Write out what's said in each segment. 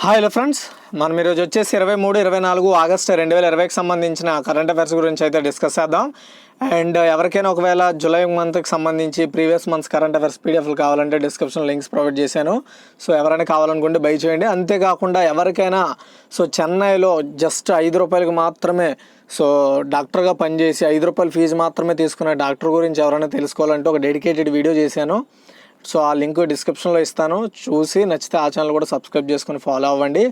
Hi hello friends, మనం ఈరోజు వచ్చేసి 23-24 ఆగస్టు 2020కి సంబంధించిన కరెంట్ అఫైర్స్ గురించి అయితే డిస్కస్ చేద్దాం. అండ్ ఎవరికైనా ఒకవేళ జూలై మంత్కి సంబంధించి ప్రీవియస్ మంత్స్ కరెంట్ అఫైర్స్ పీడిఎఫ్లు కావాలంటే డిస్క్రిప్షన్ లింక్స్ ప్రొవైడ్ చేశాను. సో ఎవరైనా కావాలనుకుంటే బై చేయండి. అంతేకాకుండా ఎవరికైనా చెన్నైలో జస్ట్ ₹5 మాత్రమే డాక్టర్గా పనిచేసి ₹5 ఫీజు మాత్రమే తీసుకునే డాక్టర్ గురించి ఎవరైనా తెలుసుకోవాలంటే ఒక డెడికేటెడ్ వీడియో చేశాను. ఆ లింక్ డిస్క్రిప్షన్లో ఇస్తాను, చూసి నచ్చితే ఆ ఛానల్ కూడా సబ్స్క్రైబ్ చేసుకొని ఫాలో అవ్వండి.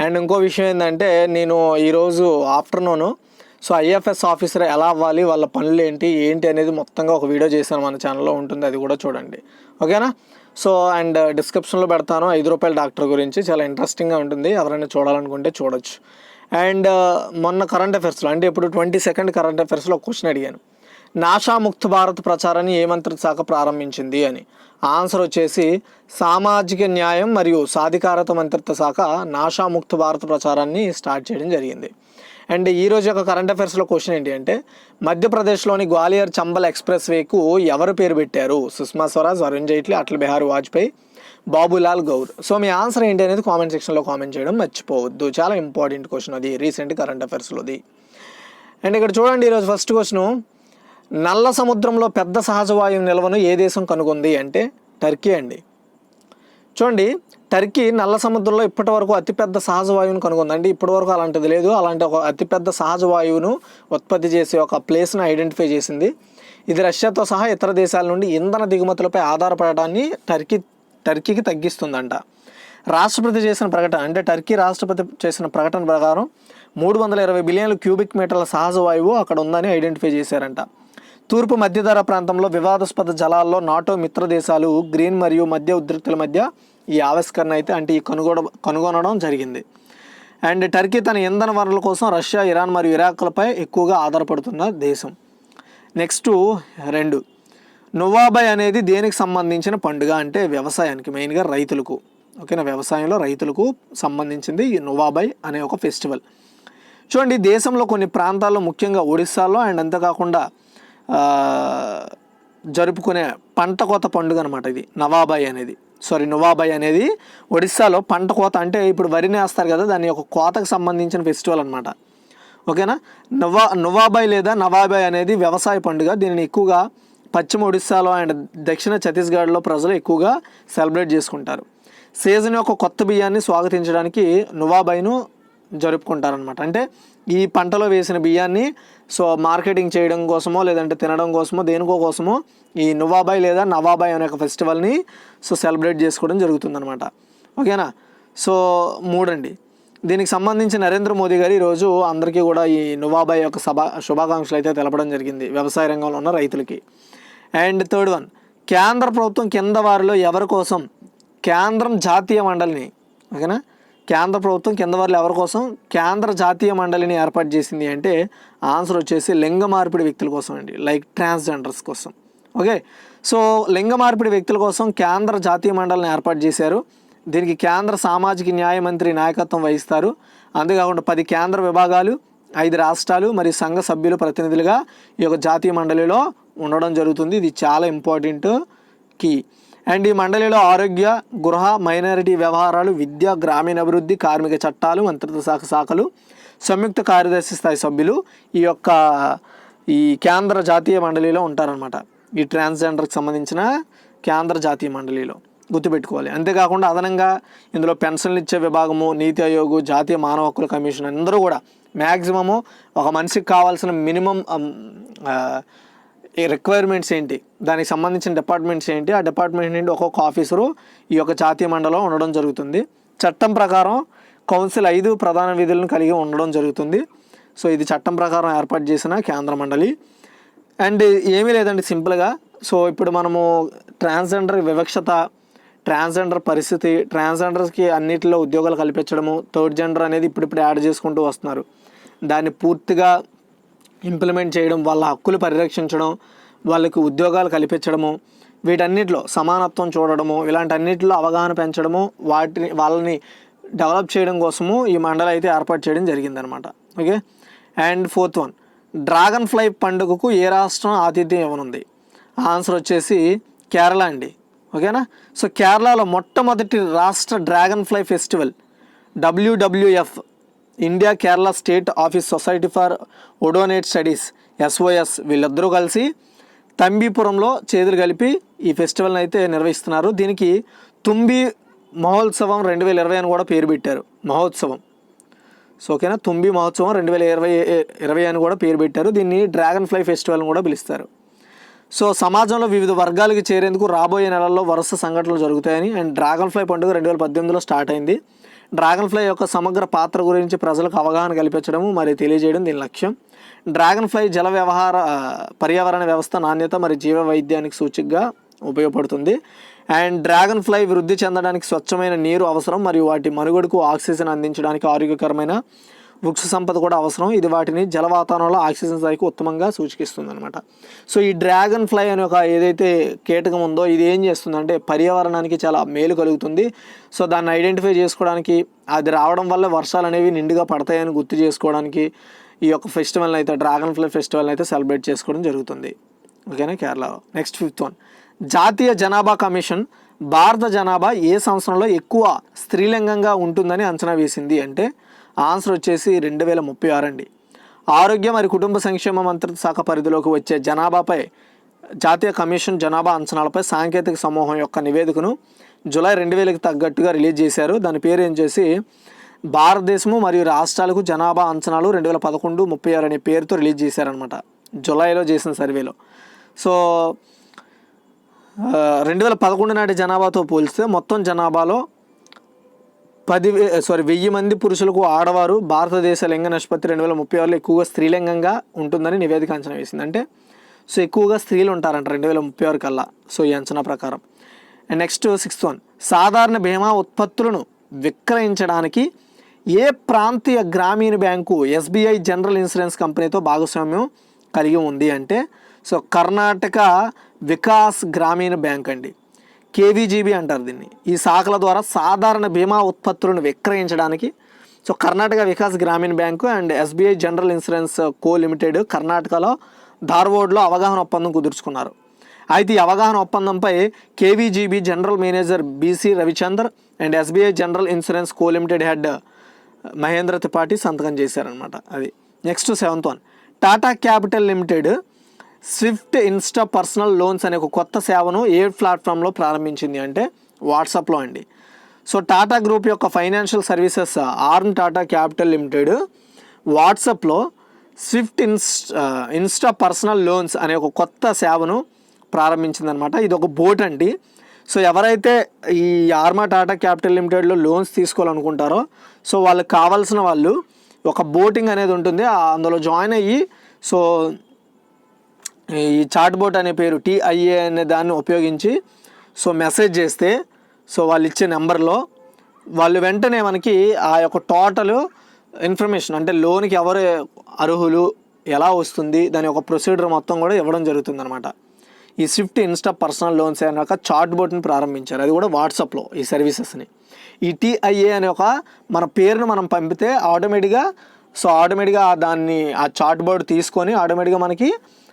అండ్ ఇంకో విషయం ఏంటంటే, నేను ఈరోజు ఆఫ్టర్నూను ఐఎఫ్ఎస్ ఆఫీసర్ ఎలా అవ్వాలి, వాళ్ళ పనులు ఏంటి అనేది మొత్తంగా ఒక వీడియో చేశాను, మన ఛానల్లో ఉంటుంది, అది కూడా చూడండి. ఓకేనా? అండ్ డిస్క్రిప్షన్లో పెడతాను ₹5 డాక్టర్ గురించి, చాలా ఇంట్రెస్టింగ్గా ఉంటుంది, ఎవరైనా చూడాలనుకుంటే చూడొచ్చు. అండ్ మొన్న కరెంట్ అఫైర్స్లో అంటే ఇప్పుడు 22nd కరెంట్ అఫైర్స్లో ఒక క్వశ్చన్ అడిగాను, నాషా ముక్త్ భారత్ ప్రచారాన్ని ఏ మంత్రిత్వ శాఖ ప్రారంభించింది అని. ఆన్సర్ వచ్చేసి సామాజిక న్యాయం మరియు సాధికారత మంత్రిత్వ శాఖ నాషా ముక్త్ భారత్ ప్రచారాన్ని స్టార్ట్ చేయడం జరిగింది. అండ్ ఈరోజు యొక్క కరెంట్ అఫైర్స్లో క్వశ్చన్ ఏంటి అంటే, మధ్యప్రదేశ్లోని గ్వాలియర్ చంబల్ ఎక్స్ప్రెస్ వేకు ఎవరు పేరు పెట్టారు? సుష్మా స్వరాజ్, అరుణ్ జైట్లీ, అటల్ బిహారీ వాజ్పేయి, బాబులాల్ గౌర్. మీ ఆన్సర్ ఏంటి అనేది కామెంట్ సెక్షన్లో కామెంట్ చేయడం మర్చిపోవద్దు. చాలా ఇంపార్టెంట్ క్వశ్చన్ అది, రీసెంట్ కరెంట్ అఫైర్స్లోది. అండ్ ఇక్కడ చూడండి, ఈరోజు ఫస్ట్ క్వశ్చను, నల్ల సముద్రంలో పెద్ద సహజ వాయువు నిల్వను ఏ దేశం కనుగొంది అంటే టర్కీ అండి. చూడండి, టర్కీ నల్ల సముద్రంలో ఇప్పటి వరకు అతిపెద్ద సహజ వాయువును కనుగొంది. అంటే ఇప్పటి వరకు అలాంటిది లేదు. అలాంటి ఒక అతిపెద్ద సహజ వాయువును ఉత్పత్తి చేసే ఒక ప్లేస్ను ఐడెంటిఫై చేసింది. ఇది రష్యాతో సహా ఇతర దేశాల నుండి ఇంధన దిగుమతులపై ఆధారపడటాన్ని టర్కీకి తగ్గిస్తుందంట. రాష్ట్రపతి చేసిన ప్రకటన అంటే టర్కీ రాష్ట్రపతి చేసిన ప్రకటన ప్రకారం 320 బిలియన్ల క్యూబిక్ మీటర్ల సహజ వాయువు అక్కడ ఉందని ఐడెంటిఫై చేశారంట. తూర్పు మధ్యధర ప్రాంతంలో వివాదాస్పద జలాల్లో నాటో మిత్ర దేశాలు గ్రీన్ మరియు మధ్య ఉద్రిక్తుల మధ్య ఈ ఆవిష్కరణ అయితే ఈ కనుగొనడం జరిగింది. అండ్ టర్కీ తన ఇంధన వనరుల కోసం రష్యా, ఇరాన్ మరియు ఇరాక్లపై ఎక్కువగా ఆధారపడుతున్న దేశం. నెక్స్ట్ 2, నువాబై అనేది దేనికి సంబంధించిన పండుగ అంటే వ్యవసాయానికి, మెయిన్గా రైతులకు. ఓకేనా? వ్యవసాయంలో రైతులకు సంబంధించింది ఈ నువాబై అనే ఒక ఫెస్టివల్. చూడండి, దేశంలో కొన్ని ప్రాంతాల్లో ముఖ్యంగా ఒడిస్సాలో అండ్ అంతేకాకుండా జరుపుకునే పంట కోత పండుగ అనమాట ఇది నువాబై అనేది ఒడిస్సాలో పంట కోత, అంటే ఇప్పుడు వరిని వేస్తారు కదా, దాని యొక్క కోతకు సంబంధించిన ఫెస్టివల్ అనమాట. ఓకేనా? నువాబై లేదా నవాబై అనేది వ్యవసాయ పండుగ. దీనిని ఎక్కువగా పశ్చిమ ఒడిస్సాలో అండ్ దక్షిణ ఛత్తీస్గఢ్లో ప్రజలు ఎక్కువగా సెలబ్రేట్ చేసుకుంటారు. సీజన్ యొక్క కొత్త బియ్యాన్ని స్వాగతించడానికి నువాబైను జరుపుకుంటారనమాట. అంటే ఈ పంటలో వేసిన బియ్యాన్ని మార్కెటింగ్ చేయడం కోసమో లేదంటే తినడం కోసమో దేనికో కోసమో ఈ నువాబై లేదా నవాబై అనే ఒక ఫెస్టివల్ని సెలబ్రేట్ చేసుకోవడం జరుగుతుందనమాట. ఓకేనా? 3 అండి, దీనికి సంబంధించి నరేంద్ర మోదీ గారు ఈరోజు అందరికీ కూడా ఈ నువాబై యొక్క శుభాకాంక్షలు అయితే తెలపడం జరిగింది వ్యవసాయ రంగంలో ఉన్న రైతులకి. అండ్ 3rd, కేంద్ర ప్రభుత్వం కింద వారిలో ఎవరి కోసం కేంద్రం జాతీయ మండలిని, ఓకేనా, కేంద్ర ప్రభుత్వం కింద వారిలో ఎవరి కోసం కేంద్ర జాతీయ మండలిని ఏర్పాటు చేసింది అంటే ఆన్సర్ వచ్చేసి లింగ మార్పిడి వ్యక్తుల కోసం అండి, లైక్ ట్రాన్స్జెండర్స్ కోసం. ఓకే, లింగ మార్పిడి వ్యక్తుల కోసం కేంద్ర జాతీయ మండలిని ఏర్పాటు చేశారు. దీనికి కేంద్ర సామాజిక న్యాయ మంత్రి నాయకత్వం వహిస్తారు. అంతేకాకుండా 10 కేంద్ర విభాగాలు, 5 రాష్ట్రాలు మరియు సంఘ సభ్యులు ప్రతినిధులుగా ఈ యొక్క జాతీయ మండలిలో ఉండడం జరుగుతుంది. ఇది చాలా ఇంపార్టెంట్ కీ. అండ్ ఈ మండలిలో ఆరోగ్య, గృహ, మైనారిటీ వ్యవహారాలు, విద్య, గ్రామీణాభివృద్ధి, కార్మిక చట్టాలు మంత్రిత్వ శాఖలు, సంయుక్త కార్యదర్శి స్థాయి సభ్యులు ఈ కేంద్ర జాతీయ మండలిలో ఉంటారనమాట. ఈ ట్రాన్స్జెండర్కి సంబంధించిన కేంద్ర జాతీయ మండలిలో గుర్తుపెట్టుకోవాలి. అంతేకాకుండా అదనంగా ఇందులో పెన్షన్లు ఇచ్చే విభాగము, నీతి ఆయోగ్, జాతీయ మానవ హక్కుల కమిషన్ అందరూ కూడా మ్యాక్సిమము ఒక మనిషికి కావాల్సిన మినిమం రిక్వైర్మెంట్స్ ఏంటి, దానికి సంబంధించిన డిపార్ట్మెంట్స్ ఏంటి, ఆ డిపార్ట్మెంట్ నుండి ఒక్కొక్క ఆఫీసరు ఈ యొక్క జాతీయ మండలిలో ఉండడం జరుగుతుంది. చట్టం ప్రకారం కౌన్సిల్ 5 ప్రధాన విధులను కలిగి ఉండడం జరుగుతుంది. ఇది చట్టం ప్రకారం ఏర్పాటు చేసిన కేంద్ర మండలి. అండ్ ఏమీ లేదండి, సింపుల్గా ఇప్పుడు మనము ట్రాన్స్జెండర్ వివక్షత, ట్రాన్స్జెండర్ పరిస్థితి, ట్రాన్స్జెండర్స్కి అన్నిటిలో ఉద్యోగాలు కల్పించడము, 3rd జెండర్ అనేది ఇప్పుడు యాడ్ చేసుకుంటూ వస్తున్నారు, దాన్ని పూర్తిగా ఇంప్లిమెంట్ చేయడం, వాళ్ళ హక్కులు పరిరక్షించడం, వాళ్ళకి ఉద్యోగాలు కల్పించడము, వీటన్నిటిలో సమానత్వం చూడడము, ఇలాంటి అన్నిటిలో అవగాహన పెంచడము, వాళ్ళని డెవలప్ చేయడం కోసము ఈ మండలి అయితే ఏర్పాటు చేయడం జరిగిందనమాట. Okay, and 4th, dragon fly పండుగకు ఏ రాష్ట్రం ఆతిథ్యం ఇవ్వనుంది? ఆన్సర్ వచ్చేసి కేరళ అండి. ఓకేనా? కేరళలో మొట్టమొదటి రాష్ట్ర dragonfly festival WWF India Kerala state office society for odonate studies SOS వీళ్ళిద్దరూ కలిసి తంబీపురంలో చేతులు కలిపి ఈ ఫెస్టివల్ని అయితే నిర్వహిస్తున్నారు. దీనికి తుంబి మహోత్సవం 2020 అని కూడా పేరు పెట్టారు. మహోత్సవం ఓకేనా, తుంబి మహోత్సవం 2020 అని కూడా పేరు పెట్టారు. దీన్ని డ్రాగన్ ఫ్లై ఫెస్టివల్ కూడా పిలుస్తారు. సో సమాజంలో వివిధ వర్గాలకి చేరేందుకు రాబోయే నెలల్లో వరుస సంఘటనలు జరుగుతాయని అండ్ డ్రాగన్ ఫ్లై పండుగ 2018లో స్టార్ట్ అయింది. డ్రాగన్ ఫ్లై యొక్క సమగ్ర పాత్ర గురించి ప్రజలకు అవగాహన కల్పించడం మరియు తెలియజేయడం దీని లక్ష్యం. డ్రాగన్ ఫ్లై జల పర్యావరణ వ్యవస్థ నాణ్యత మరియు జీవ వైద్యానికి సూచికగా ఉపయోగపడుతుంది. అండ్ డ్రాగన్ ఫ్లై వృద్ధి చెందడానికి స్వచ్ఛమైన నీరు అవసరం మరియు వాటి మనుగడకు ఆక్సిజన్ అందించడానికి ఆరోగ్యకరమైన వృక్ష సంపద కూడా అవసరం. ఇది వాటిని జల వాతావరణంలో ఆక్సిజన్ స్థాయికి ఉత్తమంగా సూచిస్తుంది అనమాట. సో ఈ డ్రాగన్ ఫ్లై అనే ఒక ఏదైతే కీటకం ఉందో ఇది ఏం చేస్తుందంటే పర్యావరణానికి చాలా మేలు కలుగుతుంది. సో దాన్ని ఐడెంటిఫై చేసుకోవడానికి, అది రావడం వల్ల వర్షాలు అనేవి నిండుగా పడతాయని గుర్తు చేసుకోవడానికి ఈ యొక్క ఫెస్టివల్ని అయితే డ్రాగన్ ఫ్లై ఫెస్టివల్ని అయితే సెలబ్రేట్ చేసుకోవడం జరుగుతుంది. ఓకేనా, కేరళలో. నెక్స్ట్ 5th వన్, జాతీయ జనాభా కమిషన్ భారత జనాభా ఏ సంవత్సరంలో ఎక్కువ స్త్రీలింగంగా ఉంటుందని అంచనా వేసింది అంటే ఆన్సర్ వచ్చేసి 2036 అండి. ఆరోగ్య మరియు కుటుంబ సంక్షేమ మంత్రిత్వ శాఖ పరిధిలోకి వచ్చే జనాభాపై జాతీయ కమిషన్ జనాభా అంచనాలపై సాంకేతిక సమూహం యొక్క నివేదికను జూలై 2000కి తగ్గట్టుగా రిలీజ్ చేశారు. దాని పేరు ఏం చేసి భారతదేశము మరియు రాష్ట్రాలకు జనాభా అంచనాలు 2011-36 అనే పేరుతో రిలీజ్ చేశారనమాట జూలైలో చేసిన సర్వేలో. సో 2011 నాటి జనాభాతో పోలిస్తే మొత్తం జనాభాలో 1000 మంది పురుషులకు ఆడవారు. భారతదేశ లింగ నిష్పత్తి 2036లో ఎక్కువగా స్త్రీలింగంగా ఉంటుందని నివేదిక అంచనా వేసింది. అంటే సో ఎక్కువగా స్త్రీలు ఉంటారంట 2036 కల్లా. సో ఈ అంచనా ప్రకారం. అండ్ నెక్స్ట్ 6th వన్, సాధారణ బీమా ఉత్పత్తులను విక్రయించడానికి ఏ ప్రాంతీయ గ్రామీణ బ్యాంకు SBI జనరల్ ఇన్సూరెన్స్ కంపెనీతో భాగస్వామ్యం కలిగి ఉంది అంటే సో కర్ణాటక వికాస్ గ్రామీణ బ్యాంక్ అండి, KVGB అంటారు దీన్ని. ఈ శాఖల ద్వారా సాధారణ బీమా ఉత్పత్తులను విక్రయించడానికి సో కర్ణాటక వికాస్ గ్రామీణ bank and SBI general insurance co limited కర్ణాటకలో ధార్వాడ్లో అవగాహన ఒప్పందం కుదుర్చుకున్నారు. అయితే ఈ అవగాహన ఒప్పందంపై KVGB general manager BC Ravichander and SBI general insurance co limited head Mahendra Tripathi సంతకం చేశారనమాట. అది. Next 7th one, Tata capital limited swift insta personal loans అనే ఒక కొత్త సేవను ఏ ప్లాట్ఫామ్లో ప్రారంభించింది అంటే వాట్సాప్లో అండి. సో టాటా గ్రూప్ యొక్క financial services arm Tata capital limited వాట్సాప్లో స్విఫ్ట్ ఇన్స్టా పర్సనల్ లోన్స్ అనే ఒక కొత్త సేవను ప్రారంభించిందనమాట. ఇది ఒక బోట్ అండి. సో ఎవరైతే ఈ ఆర్మా టాటా క్యాపిటల్ లిమిటెడ్లో లోన్స్ తీసుకోవాలనుకుంటారో సో వాళ్ళకి కావాల్సిన వాళ్ళు ఒక బోటింగ్ అనేది ఉంటుంది, అందులో జాయిన్ అయ్యి సో ఈ చాట్ బోట్ అనే పేరు TIA అనే దాన్ని ఉపయోగించి సో మెసేజ్ చేస్తే సో వాళ్ళు ఇచ్చే నెంబర్లో వాళ్ళు వెంటనే మనకి ఆ యొక్క టోటల్ ఇన్ఫర్మేషన్ అంటే లోన్కి ఎవరు అర్హులు, ఎలా వస్తుంది, దాని యొక్క ప్రొసీజర్ మొత్తం కూడా ఇవ్వడం జరుగుతుంది అనమాట. ఈ స్విఫ్ట్ ఇన్స్టా పర్సనల్ లోన్స్ అనే ఒక చాట్ బోట్ని ప్రారంభించారు, అది కూడా వాట్సాప్లో ఈ సర్వీసెస్ని. ఈ TIA అనే ఒక మన పేరును మనం పంపితే ఆటోమేటిక్గా దాన్ని ఆ చాట్ బోర్డ్ తీసుకొని ఆటోమేటిక్గా మనకి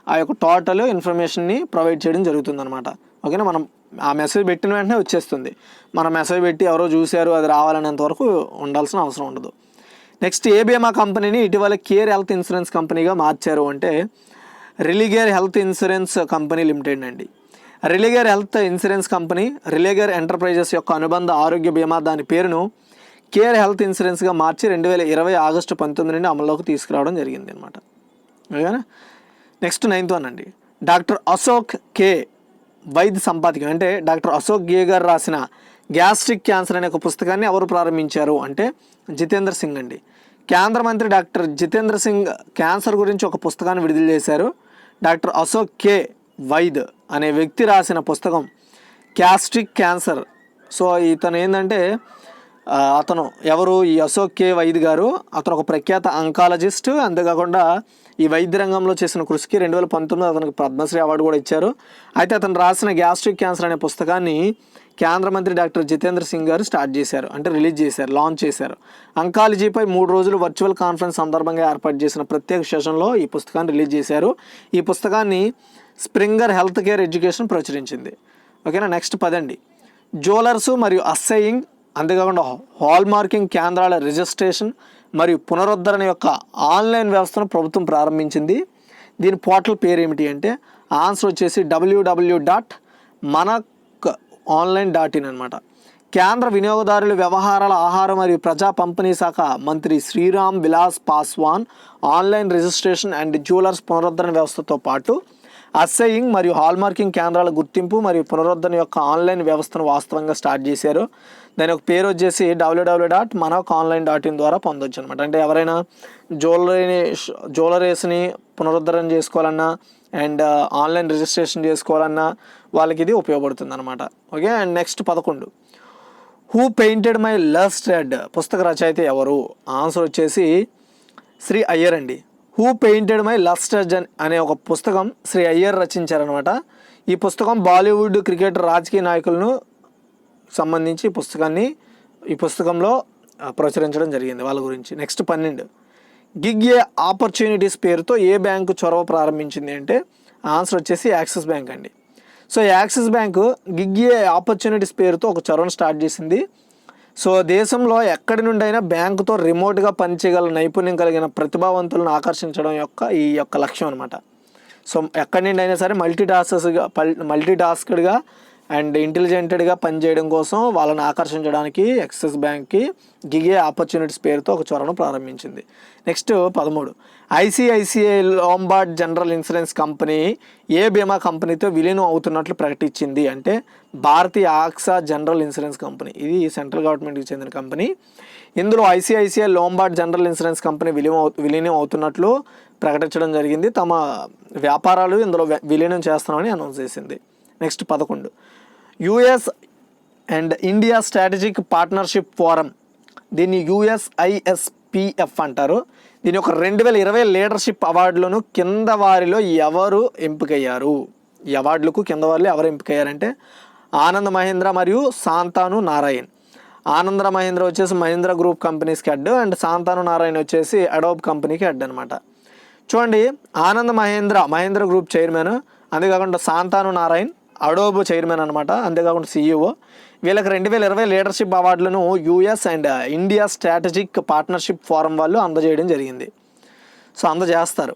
ఆ యొక్క టోటల్ ఇన్ఫర్మేషన్ని ప్రొవైడ్ చేయడం జరుగుతుందన్నమాట. ఓకేనా, మనం ఆ మెసేజ్ పెట్టిన వెంటనే వచ్చేస్తుంది. మనం మెసేజ్ పెట్టి ఎవరో చూశారు అది రావాలనేంత వరకు ఉండాల్సిన అవసరం ఉండదు. నెక్స్ట్, ఏ బీమా కంపెనీని ఇటీవల కేర్ హెల్త్ ఇన్సూరెన్స్ కంపెనీగా మార్చారు అంటే Religare health insurance company limited అండి. Religare health insurance company Religare enterprises యొక్క అనుబంధ ఆరోగ్య బీమా దాని పేరును కేర్ హెల్త్ ఇన్సూరెన్స్గా మార్చి 2020 ఆగస్టు 19 నుండి అమల్లోకి తీసుకురావడం జరిగింది అనమాట. ఓకేనా. నెక్స్ట్ 9th వన్ అండి, డాక్టర్ అశోక్ K వైద్య సంపాదకీయం అంటే డాక్టర్ అశోక్ గే గారు రాసిన గ్యాస్ట్రిక్ క్యాన్సర్ అనే ఒక పుస్తకాన్ని ఎవరు ప్రారంభించారు అంటే జితేంద్ర సింగ్ అండి. కేంద్ర మంత్రి డాక్టర్ జితేంద్ర సింగ్ క్యాన్సర్ గురించి ఒక పుస్తకాన్ని విడుదల చేశారు. డాక్టర్ అశోక్ K వైద్ అనే వ్యక్తి రాసిన పుస్తకం గ్యాస్ట్రిక్ క్యాన్సర్. సో ఇతను ఏంటంటే అతను ఎవరు, ఈ అశోక్ K వైద్ గారు, అతను ఒక ప్రఖ్యాత అంకాలజిస్ట్. అంతేకాకుండా ఈ వైద్య రంగంలో చేసిన కృషికి 2019 అతనికి పద్మశ్రీ అవార్డు కూడా ఇచ్చారు. అయితే అతను రాసిన గ్యాస్ట్రిక్ క్యాన్సర్ అనే పుస్తకాన్ని కేంద్ర మంత్రి డాక్టర్ జితేంద్ర సింగ్ గారు స్టార్ట్ చేశారు, అంటే రిలీజ్ చేశారు, లాంచ్ చేశారు. అంకాలజీపై 3 రోజులు వర్చువల్ కాన్ఫరెన్స్ సందర్భంగా ఏర్పాటు చేసిన ప్రత్యేక సెషన్లో ఈ పుస్తకాన్ని రిలీజ్ చేశారు. ఈ పుస్తకాన్ని స్ప్రింగర్ హెల్త్ కేర్ ఎడ్యుకేషన్ ప్రచురించింది. ఓకేనా. నెక్స్ట్ 10 అండి, జ్యువెలర్స్ మరియు అస్సేయింగ్ అంతేకాకుండా హాల్ మార్కింగ్ కేంద్రాల రిజిస్ట్రేషన్ మరియు పునరుద్ధరణ యొక్క ఆన్లైన్ వ్యవస్థను ప్రభుత్వం ప్రారంభించింది. దీని పోర్టల్ పేరు ఏమిటి అంటే ఆన్సర్ వచ్చేసి www.manakonline.in అనమాట. కేంద్ర వినియోగదారుల వ్యవహారాల ఆహార మరియు ప్రజా పంపిణీ శాఖ మంత్రి Sriram Vilas Paswan online registration and jewellers పునరుద్ధరణ వ్యవస్థతో పాటు అస్సెయింగ్ మరియు హాల్మార్కింగ్ కేంద్రాల గుర్తింపు మరియు పునరుద్ధరణ యొక్క ఆన్లైన్ వ్యవస్థను వాస్తవంగా స్టార్ట్ చేశారు. దాని ఒక పేరు వచ్చేసి www.manakonline.in ద్వారా పొందొచ్చు అనమాట. అంటే ఎవరైనా జ్యువెలరీస్ని పునరుద్ధరణ చేసుకోవాలన్నా అండ్ ఆన్లైన్ రిజిస్ట్రేషన్ చేసుకోవాలన్నా వాళ్ళకి ఇది ఉపయోగపడుతుంది అనమాట. Okay. And next 11, who painted my lust red పుస్తక రచయిత ఎవరు? ఆన్సర్ వచ్చేసి శ్రీ అయ్యర్ అండి. Who painted my lust red అనే ఒక పుస్తకం శ్రీ అయ్యర్ రచించారనమాట. ఈ పుస్తకం బాలీవుడ్ క్రికెటర్ రాజకీయ నాయకులను సంబంధించి ఈ పుస్తకంలో ప్రచురించడం జరిగింది వాళ్ళ గురించి. నెక్స్ట్ 12, గిగ్ ఏ ఆపర్చునిటీస్ పేరుతో ఏ బ్యాంకు చొరవ ప్రారంభించింది అంటే ఆన్సర్ వచ్చేసి యాక్సిస్ బ్యాంక్ అండి. సో యాక్సిస్ బ్యాంకు గిగ్ ఏ ఆపర్చునిటీస్ పేరుతో ఒక చొరవను స్టార్ట్ చేసింది. సో దేశంలో ఎక్కడి నుండి అయినా బ్యాంకుతో రిమోట్గా పనిచేయగల నైపుణ్యం కలిగిన ప్రతిభావంతులను ఆకర్షించడం ఈ యొక్క లక్ష్యం అనమాట. సో ఎక్కడి నుండి అయినా సరే మల్టీటాస్క్డ్గా అండ్ ఇంటెలిజెంటెడ్గా పనిచేయడం కోసం వాళ్ళని ఆకర్షించడానికి యాక్సిస్ బ్యాంక్కి గిగే ఆపర్చునిటీస్ పేరుతో ఒక చొరవను ప్రారంభించింది. Next 13, ICICI Lombard general insurance company ఏ బీమా కంపెనీతో విలీనం అవుతున్నట్లు ప్రకటించింది అంటే భారతీయ ఆక్సా జనరల్ ఇన్సూరెన్స్ కంపెనీ. ఇది సెంట్రల్ గవర్నమెంట్కి చెందిన కంపెనీ. ఇందులో ICICI Lombard general insurance company విలీనం అవుతున్నట్లు ప్రకటించడం జరిగింది. తమ వ్యాపారాలు ఇందులో విలీనం చేస్తున్నామని అనౌన్స్ చేసింది. Next 11, US and India strategic partnership forum, దీన్ని USISPF అంటారు. దీని యొక్క 2020 లీడర్షిప్ అవార్డులను కింద వారిలో ఎవరు ఎంపికయ్యారు? ఈ అవార్డులకు కింద వారిలో ఎవరు ఎంపికయ్యారంటే ఆనంద్ మహీంద్రా మరియు శాంతాను నారాయణ్. ఆనంద్ మహీంద్రా వచ్చేసి మహీంద్రా గ్రూప్ కంపెనీస్కి హెడ్ అండ్ శాంతాను నారాయణ్ వచ్చేసి అడోబ్ కంపెనీకి హెడ్ అనమాట. చూడండి, ఆనంద్ మహీంద్రా గ్రూప్ చైర్మన్, అంతేకాకుండా శాంతాను నారాయణ్ అడోబ్ చైర్మన్ అనమాట, అంతేకాకుండా CEO. వీళ్ళకి 2020 లీడర్షిప్ అవార్డులను US and India strategic partnership forum వాళ్ళు అందజేయడం జరిగింది. సో అందజేస్తారు.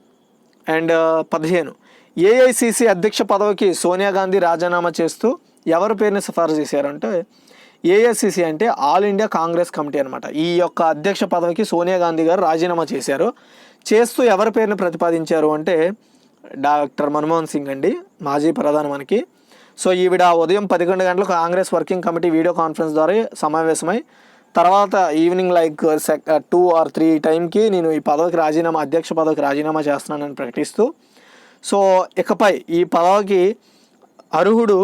అండ్ 15, AICC అధ్యక్ష పదవికి సోనియా గాంధీ రాజీనామా చేస్తూ ఎవరి పేరుని సిఫారసు చేశారంటే AICC అంటే ఆల్ ఇండియా కాంగ్రెస్ కమిటీ అనమాట. ఈ యొక్క అధ్యక్ష పదవికి సోనియా గాంధీ గారు రాజీనామా చేశారు. చేస్తూ ఎవరి పేరుని ప్రతిపాదించారు అంటే డాక్టర్ మన్మోహన్ సింగ్ అండి, మాజీ ప్రధాని మనకి. సో ఈవిడ ఉదయం 11 గంటలకు Congress working committee video conference ద్వారా సమావేశమై తర్వాత ఈవినింగ్ 2 or 3 టైంకి నేను ఈ అధ్యక్ష పదవికి రాజీనామా చేస్తున్నానని ప్రకటిస్తూ సో ఇకపై ఈ పదవికి అర్హుడు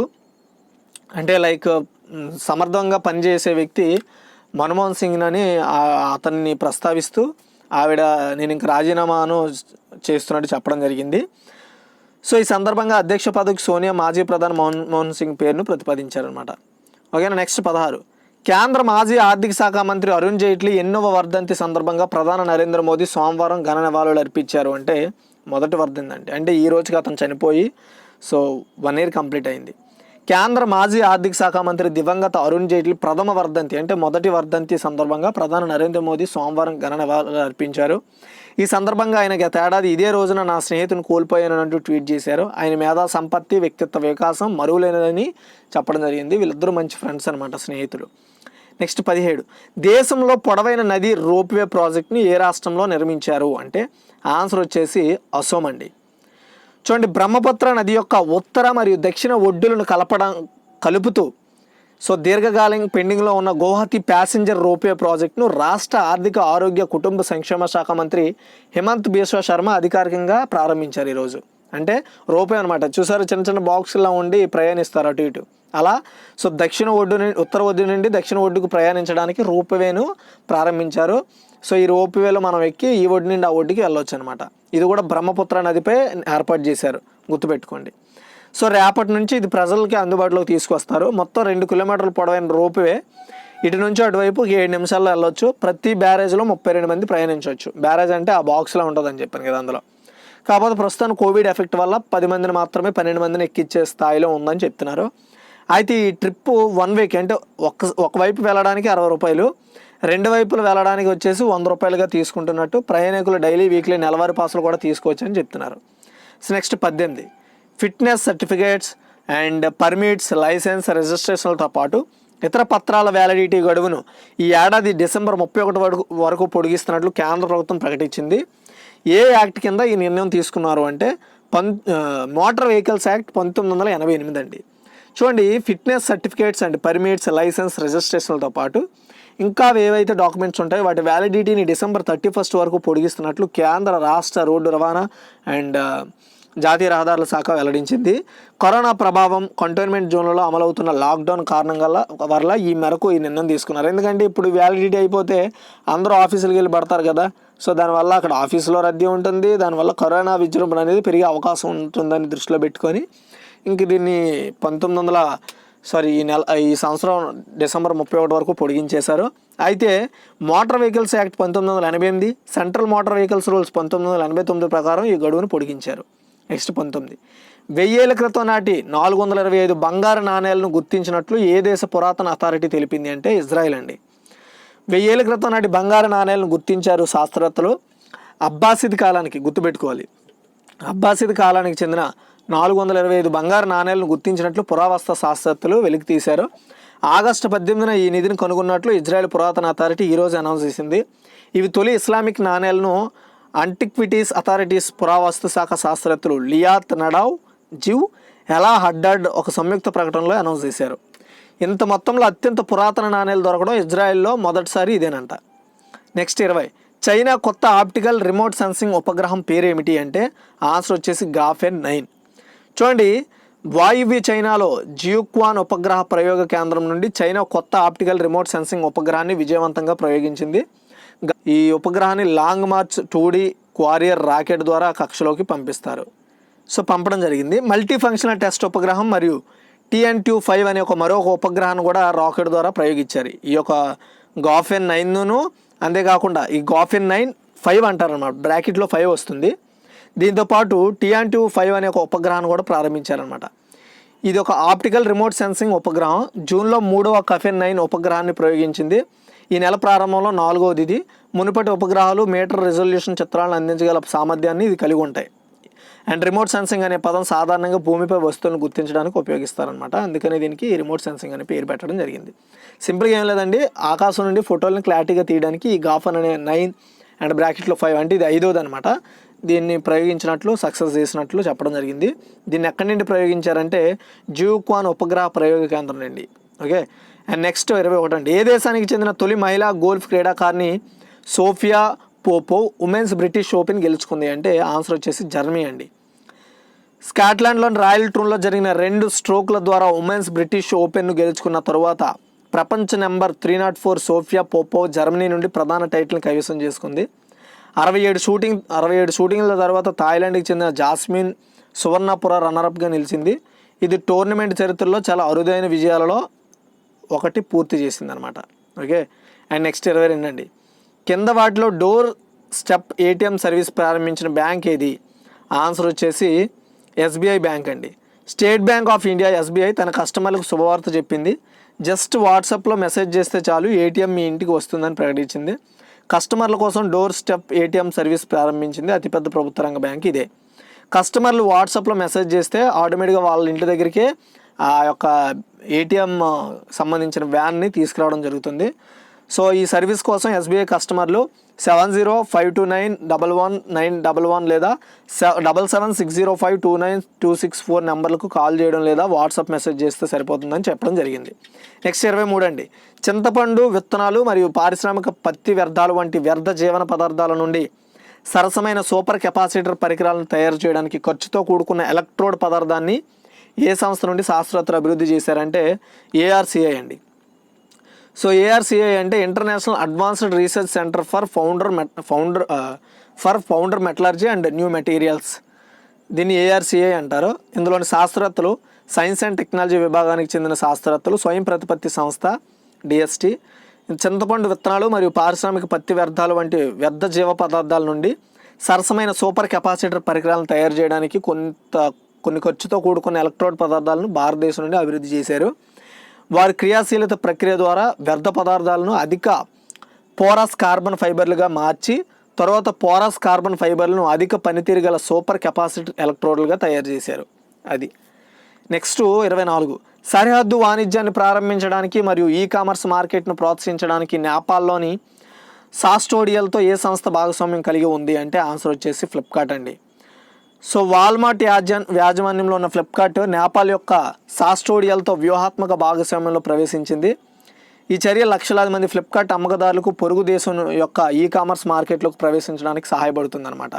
అంటే సమర్థంగా పనిచేసే వ్యక్తి మన్మోహన్ సింగ్ అని అతన్ని ప్రస్తావిస్తూ ఆవిడ నేను ఇంక రాజీనామాను చేస్తున్నట్టు చెప్పడం జరిగింది. సో ఈ సందర్భంగా అధ్యక్ష పదవికి సోనియా మాజీ ప్రధాని మన్మోహన్ సింగ్ పేరును ప్రతిపాదించారనమాట. ఓకేనా. నెక్స్ట్ 16, కేంద్ర మాజీ ఆర్థిక శాఖ మంత్రి అరుణ్ జైట్లీ 8వ వర్ధంతి సందర్భంగా ప్రధాని నరేంద్ర మోదీ సోమవారం ఘన నివాళులు అర్పించారు. అంటే మొదటి వర్ధంతి అంటే ఈ రోజుకి అతను చనిపోయి 1 year కంప్లీట్ అయింది. కేంద్ర మాజీ ఆర్థిక శాఖ మంత్రి దివంగత అరుణ్ జైట్లీ ప్రథమ వర్ధంతి అంటే మొదటి వర్ధంతి సందర్భంగా ప్రధాని నరేంద్ర మోదీ సోమవారం ఘన నివాళులు అర్పించారు. ఈ సందర్భంగా ఆయన గత ఏడాది ఇదే రోజున నా స్నేహితుని కోల్పోయానంటూ ట్వీట్ చేశారు. ఆయన మేధా సంపత్తి, వ్యక్తిత్వ వికాసం మరువలేనిదని చెప్పడం జరిగింది. వీళ్ళిద్దరూ మంచి ఫ్రెండ్స్ అనమాట, స్నేహితులు. నెక్స్ట్ 17, దేశంలో పొడవైన నది రోప్వే ప్రాజెక్ట్ని ఏ రాష్ట్రంలో నిర్మించారు అంటే ఆన్సర్ వచ్చేసి అసోం అండి. చూడండి, బ్రహ్మపుత్ర నది యొక్క ఉత్తర మరియు దక్షిణ ఒడ్డులను కలుపుతూ దీర్ఘకాలం పెండింగ్లో ఉన్న గౌహతి ప్యాసింజర్ రోప్వే ప్రాజెక్టును రాష్ట్ర ఆర్థిక ఆరోగ్య కుటుంబ సంక్షేమ శాఖ మంత్రి హిమంత్ బిశ్వ శర్మ అధికారికంగా ప్రారంభించారు ఈరోజు. అంటే రోప్వే అనమాట, చూసారు చిన్న చిన్న బాక్సుల్లో ఉండి ప్రయాణిస్తారు అటు ఇటు అలా. ఉత్తర ఒడ్డు నుండి దక్షిణ ఒడ్డుకు ప్రయాణించడానికి రోప్వేను ప్రారంభించారు. ఈ రోప్వేలో మనం ఎక్కి ఈ ఒడ్డు నుండి ఆ ఒడ్డుకి వెళ్ళొచ్చు అనమాట. ఇది కూడా బ్రహ్మపుత్ర నదిపై ఏర్పాటు చేశారు, గుర్తుపెట్టుకోండి. రేపటి నుంచి ఇది ప్రజలకి అందుబాటులోకి తీసుకొస్తారు. మొత్తం 2 కిలోమీటర్ల పొడవైన రోప్వే ఇటు నుంచి అటువైపు 7 నిమిషాల్లో వెళ్ళొచ్చు. ప్రతి బ్యారేజ్లో 32 మంది ప్రయాణించవచ్చు. బ్యారేజ్ అంటే ఆ బాక్స్లో ఉంటుందని చెప్పాను కదా అందులో. కాకపోతే ప్రస్తుతం కోవిడ్ ఎఫెక్ట్ వల్ల 10 మందిని మాత్రమే 12 మందిని ఎక్కించే స్థాయిలో ఉందని చెప్తున్నారు. అయితే ఈ ట్రిప్పు 1 వేకి అంటే ఒకవైపు వెళ్ళడానికి 60 రూపాయలు, 2 వైపులు వెళ్ళడానికి వచ్చేసి 100 రూపాయలుగా తీసుకుంటున్నట్టు ప్రయాణికులు డైలీ వీక్లీ నెలవారీ పాసులు కూడా తీసుకోవచ్చు అని చెప్తున్నారు. So next 18 fitness certificates and permits, licence, రిజిస్ట్రేషన్లతో పాటు ఇతర పత్రాల వ్యాలిడిటీ గడువును ఈ ఏడాది డిసెంబర్ 31 వరకు పొడిగిస్తున్నట్లు కేంద్ర ప్రభుత్వం ప్రకటించింది. ఏ యాక్ట్ కింద ఈ నిర్ణయం తీసుకున్నారు అంటే మోటార్ వెహికల్స్ యాక్ట్ 1988 అండి. చూడండి, fitness certificates and permits, licence, రిజిస్ట్రేషన్లతో పాటు ఇంకా ఏవైతే డాక్యుమెంట్స్ ఉంటాయో వాటి వ్యాలిడిటీని డిసెంబర్ 31 వరకు పొడిగిస్తున్నట్లు కేంద్ర రాష్ట్ర రోడ్డు రవాణా అండ్ జాతీయ రహదారుల శాఖ వెల్లడించింది. కరోనా ప్రభావం, కంటైన్మెంట్ జోన్లలో అమలవుతున్న లాక్డౌన్ కారణంగా వల్ల ఈ మేరకు ఈ నిర్ణయం తీసుకున్నారు. ఎందుకంటే ఇప్పుడు వ్యాలిడిటీ అయిపోతే అందరూ ఆఫీసులకు వెళ్ళి పడతారు కదా. సో దానివల్ల అక్కడ ఆఫీసులో రద్దీ ఉంటుంది, దానివల్ల కరోనా విజృంభణ అనేది పెరిగే అవకాశం ఉంటుందని దృష్టిలో పెట్టుకొని ఇంక దీన్ని ఈ సంవత్సరం డిసెంబర్ 31 వరకు పొడిగించేశారు. అయితే motor vehicles act 1988, central motor vehicles rules 1989 ప్రకారం ఈ గడువును పొడిగించారు. నెక్స్ట్ 19 1000 ఏళ్ల క్రితం నాటి 425 బంగారు నాణేలను గుర్తించినట్లు ఏ దేశ పురాతన అథారిటీ తెలిపింది అంటే ఇజ్రాయెల్ అండి. 1000 ఏళ్ల క్రితం నాటి బంగారు నాణేలను గుర్తించారు శాస్త్రవేత్తలు. అబ్బాసిద్ కాలానికి గుర్తుపెట్టుకోవాలి, అబ్బాసిద్ కాలానికి చెందిన 425 బంగారు నాణేలను గుర్తించినట్లు పురావస్తు శాస్త్రవేత్తలు వెలికి తీశారు. ఆగస్టు 18న ఈ నిధిని కనుగొన్నట్లు ఇజ్రాయెల్ పురాతన అథారిటీ ఈరోజు అనౌన్స్ చేసింది. ఇవి తొలి ఇస్లామిక్ నాణేలను అంటిక్విటీస్ అథారిటీస్ పురావస్తు శాఖ శాస్త్రవేత్తలు లియాత్ నడావ్, జివ్ ఎలా హడ్డాడ్ ఒక సంయుక్త ప్రకటనలో అనౌన్స్ చేశారు. ఇంత మొత్తంలో అత్యంత పురాతన నాణేలు దొరకడం ఇజ్రాయెల్లో మొదటిసారి ఇదేనంట. నెక్స్ట్ 20 చైనా కొత్త ఆప్టికల్ రిమోట్ సెన్సింగ్ ఉపగ్రహం పేరు ఏమిటి అంటే ఆన్సర్ వచ్చేసి గాఫెన్ 9. చూడండి, వాయువ్య చైనాలో జియుక్వాన్ ఉపగ్రహ ప్రయోగ కేంద్రం నుండి చైనా కొత్త ఆప్టికల్ రిమోట్ సెన్సింగ్ ఉపగ్రహాన్ని విజయవంతంగా ప్రయోగించింది. ఈ ఉపగ్రహాన్ని లాంగ్ మార్చ్ 2D క్వారియర్ రాకెట్ ద్వారా కక్షలోకి పంపిస్తారు. సో పంపడం జరిగింది. మల్టీ ఫంక్షనల్ టెస్ట్ ఉపగ్రహం మరియు TN-2-5 అనే మరొక ఉపగ్రహాన్ని కూడా రాకెట్ ద్వారా ప్రయోగించారు. ఈ యొక్క గాఫెన్ 9ను అంతేకాకుండా ఈ గాఫెన్ 9-5 అంటారన్నమాట, బ్రాకెట్లో 5 వస్తుంది. దీంతోపాటు TN-2-5 అనే ఒక ఉపగ్రహాన్ని కూడా ప్రారంభించారనమాట. ఇది ఒక ఆప్టికల్ రిమోట్ సెన్సింగ్ ఉపగ్రహం. జూన్లో 3వ గాఫెన్ 9 ఉపగ్రహాన్ని ప్రయోగించింది. ఈ నెల ప్రారంభంలో 4వది ఇది. మునుపటి ఉపగ్రహాలు మీటర్ రెజల్యూషన్ చిత్రాలను అందించగల సామర్థ్యాన్ని ఇది కలిగి ఉంటాయి. అండ్ రిమోట్ సెన్సింగ్ అనే పదం సాధారణంగా భూమిపై వస్తువులను గుర్తించడానికి ఉపయోగిస్తారనమాట. అందుకని దీనికి రిమోట్ సెన్సింగ్ అనే పేరు పెట్టడం జరిగింది. సింపుల్గా ఏం లేదండి, ఆకాశం నుండి ఫోటోలను క్లారిటీగా తీయడానికి ఈ గాఫెన్ అనే 9 అండ్ బ్రాకెట్లో 5 అంటే ఇది 5వది అనమాట. దీన్ని ప్రయోగించినట్లు సక్సెస్ చేసినట్లు చెప్పడం జరిగింది. దీన్ని ఎక్కడి నుండి ప్రయోగించారంటే జియుక్వాన్ ఉపగ్రహ ప్రయోగ కేంద్రం నుండి. ఓకే. అండ్ నెక్స్ట్ 21 అండి, ఏ దేశానికి చెందిన తొలి మహిళా గోల్ఫ్ క్రీడాకారిణి సోఫియా పోపో ఉమెన్స్ బ్రిటిష్ ఓపెన్ గెలుచుకుంది అంటే ఆన్సర్ వచ్చేసి జర్మనీ అండి. స్కాట్లాండ్లోని రాయల్ ట్రూన్లో జరిగిన 2 స్ట్రోక్ల ద్వారా ఉమెన్స్ బ్రిటిష్ ఓపెన్ను గెలుచుకున్న తరువాత ప్రపంచ నెంబర్ 304 సోఫియా పోపో జర్మనీ నుండి ప్రధాన టైటిల్ని కైవసం చేసుకుంది. 67 షూటింగ్ల తర్వాత థాయిలాండ్కి చెందిన జాస్మిన్ సువర్ణపుర రన్నరప్గా నిలిచింది. ఇది టోర్నమెంట్ చరిత్రలో చాలా అరుదైన విజయాలలో ఒకటి పూర్తి చేసింది అనమాట. ఓకే. అండ్ నెక్స్ట్ 22 అండి, కింద వాటిలో డోర్ స్టెప్ ATM సర్వీస్ ప్రారంభించిన బ్యాంక్ ఏది? ఆన్సర్ వచ్చేసి SBI బ్యాంక్ అండి. State bank of India SBI తన కస్టమర్లకు శుభవార్త చెప్పింది. జస్ట్ వాట్సాప్లో మెసేజ్ చేస్తే చాలు ATM మీ ఇంటికి వస్తుందని ప్రకటించింది. కస్టమర్ల కోసం డోర్ స్టెప్ ATM సర్వీస్ ప్రారంభించింది అతిపెద్ద ప్రభుత్వ రంగ బ్యాంక్ ఇదే. కస్టమర్లు వాట్సాప్లో మెసేజ్ చేస్తే ఆటోమేటిక్గా వాళ్ళ ఇంటి దగ్గరికి ఆ యొక్క ATM సంబంధించిన వ్యాన్ని తీసుకురావడం జరుగుతుంది. సో ఈ సర్వీస్ కోసం SBI కస్టమర్లు 7052911911 లేదా 7760529264 నెంబర్లకు కాల్ చేయడం లేదా వాట్సాప్ మెసేజ్ చేస్తే సరిపోతుందని చెప్పడం జరిగింది. నెక్స్ట్ 23 అండి, చింతపండు విత్తనాలు మరియు పారిశ్రామిక పత్తి వ్యర్థాలు వంటి వ్యర్థ జీవన పదార్థాల నుండి సరసమైన సూపర్ కెపాసిటర్ పరికరాలను తయారు చేయడానికి ఖర్చుతో కూడుకున్న ఎలక్ట్రోడ్ పదార్థాన్ని ఏ సంస్థ నుండి శాస్త్రవేత్తలు అభివృద్ధి చేశారంటే ARCI అండి. సో ARCI అంటే international advanced research centre for founder metallurgy and new materials. దీన్ని ARCI అంటారు. ఇందులోని శాస్త్రవేత్తలు సైన్స్ అండ్ టెక్నాలజీ విభాగానికి చెందిన శాస్త్రవేత్తలు, స్వయం ప్రతిపత్తి సంస్థ DST. చింతపండు విత్తనాలు మరియు పారిశ్రామిక పత్తి వ్యర్థాలు వంటి వ్యర్థ జీవ పదార్థాల నుండి సరసమైన సూపర్ కెపాసిటర్ పరికరాలను తయారు చేయడానికి కొన్ని ఖర్చుతో కూడుకున్న ఎలక్ట్రోడ్ పదార్థాలను భారతదేశం నుండి అభివృద్ధి చేశారు. వారి క్రియాశీలత ప్రక్రియ ద్వారా వ్యర్థ పదార్థాలను అధిక పోరస్ కార్బన్ ఫైబర్లుగా మార్చి తర్వాత పోరస్ కార్బన్ ఫైబర్లను అధిక పనితీరు గల సూపర్ కెపాసిటీ ఎలక్ట్రోడ్లుగా తయారు చేశారు. అది నెక్స్ట్ 24 సరిహద్దు వాణిజ్యాన్ని ప్రారంభించడానికి మరియు ఈ కామర్స్ మార్కెట్ను ప్రోత్సహించడానికి నేపాల్లోని సాస్టోడియల్తో ఏ సంస్థ భాగస్వామ్యం కలిగి ఉంది అంటే ఆన్సర్ వచ్చేసి ఫ్లిప్కార్ట్ అండి. సో వాల్మార్ట్ యాజమాన్యంలో ఉన్న ఫ్లిప్కార్ట్ నేపాల్ యొక్క సాస్టోడియల్తో వ్యూహాత్మక భాగస్వామ్యంలో ప్రవేశించింది. ఈ చర్య లక్షలాది మంది ఫ్లిప్కార్ట్ అమ్మకదారులకు పొరుగు దేశం యొక్క ఈ కామర్స్ మార్కెట్లోకి ప్రవేశించడానికి సహాయపడుతుందన్నమాట.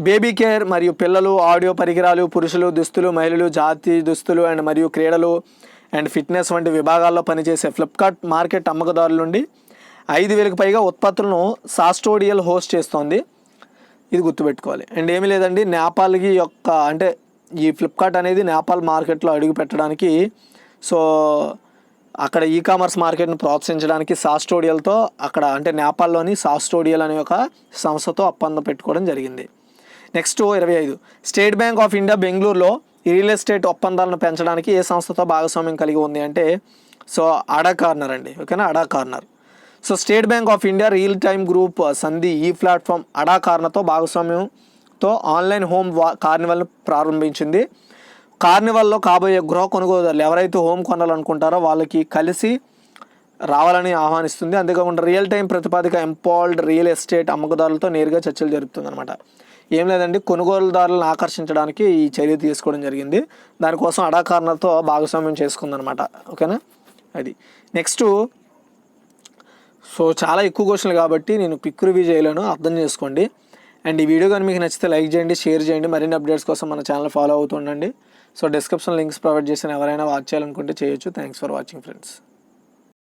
బేబీ కేర్ మరియు పిల్లలు, ఆడియో పరికరాలు, పురుషులు దుస్తులు, మహిళలు, జాతి దుస్తులు అండ్ మరియు క్రీడలు అండ్ ఫిట్నెస్ వంటి విభాగాల్లో పనిచేసే ఫ్లిప్కార్ట్ మార్కెట్ అమ్మకదారుల నుండి 5,000కు పైగా ఉత్పత్తులను సాస్టోడియల్ హోస్ట్ చేస్తోంది. ఇది గుర్తుపెట్టుకోవాలి. అండ్ ఏమీ లేదండి, నేపాల్కి యొక్క అంటే ఈ ఫ్లిప్కార్ట్ అనేది నేపాల్ మార్కెట్లో అడుగు పెట్టడానికి సో అక్కడ ఈ కామర్స్ మార్కెట్ను ప్రోత్సహించడానికి సాస్టోడియల్తో అక్కడ అంటే నేపాల్లోని సాస్టోడియల్ అనే ఒక సంస్థతో ఒప్పందం పెట్టుకోవడం జరిగింది. Next 25 state bank of India బెంగళూరులో రియల్ ఎస్టేట్ ఒప్పందాలను పెంచడానికి ఏ సంస్థతో భాగస్వామ్యం కలిగి ఉంది అంటే సో అడా కార్నర్ అండి. ఓకేనా, అడా corner. So state bank of India real time group సంధి ఈ ప్లాట్ఫామ్ అడా కార్నర్తో భాగస్వామ్యంతో ఆన్లైన్ హోమ్ కార్నివల్ను ప్రారంభించింది. కార్నివల్లో కాబోయే గృహ కొనుగోలుదారులు ఎవరైతే హోమ్ కొనాలనుకుంటారో వాళ్ళకి కలిసి రావాలని ఆహ్వానిస్తుంది. అంతేకాకుండా రియల్ టైం ప్రతిపాదిక ఎంపాల్డ్ రియల్ ఎస్టేట్ అమ్మకదారులతో నేరుగా చర్చలు జరుపుతుంది అనమాట. ఏం లేదండి, కొనుగోలుదారులను ఆకర్షించడానికి ఈ చర్య తీసుకోవడం జరిగింది. దానికోసం అడా కార్నర్తో భాగస్వామ్యం చేసుకుందనమాట. ఓకేనా, అది నెక్స్ట్. సో చాలా ఎక్కువ క్వశ్చన్లు కాబట్టి నేను క్విక్ రివ్యూ చేయలేను, అర్థం చేసుకోండి. అండ్ ఈ వీడియో కానీ మీకు నచ్చితే లైక్ చేయండి, షేర్ చేయండి. మరిన్ని అప్డేట్స్ కోసం మన ఛానల్ ఫాలో అవుతుండండి. సో డిస్క్రిప్షన్ లింక్స్ ప్రొవైడ్ చేసిన ఎవరైనా వాచ్ చేయాలనుకుంటే చేయొచ్చు. Thanks for watching friends.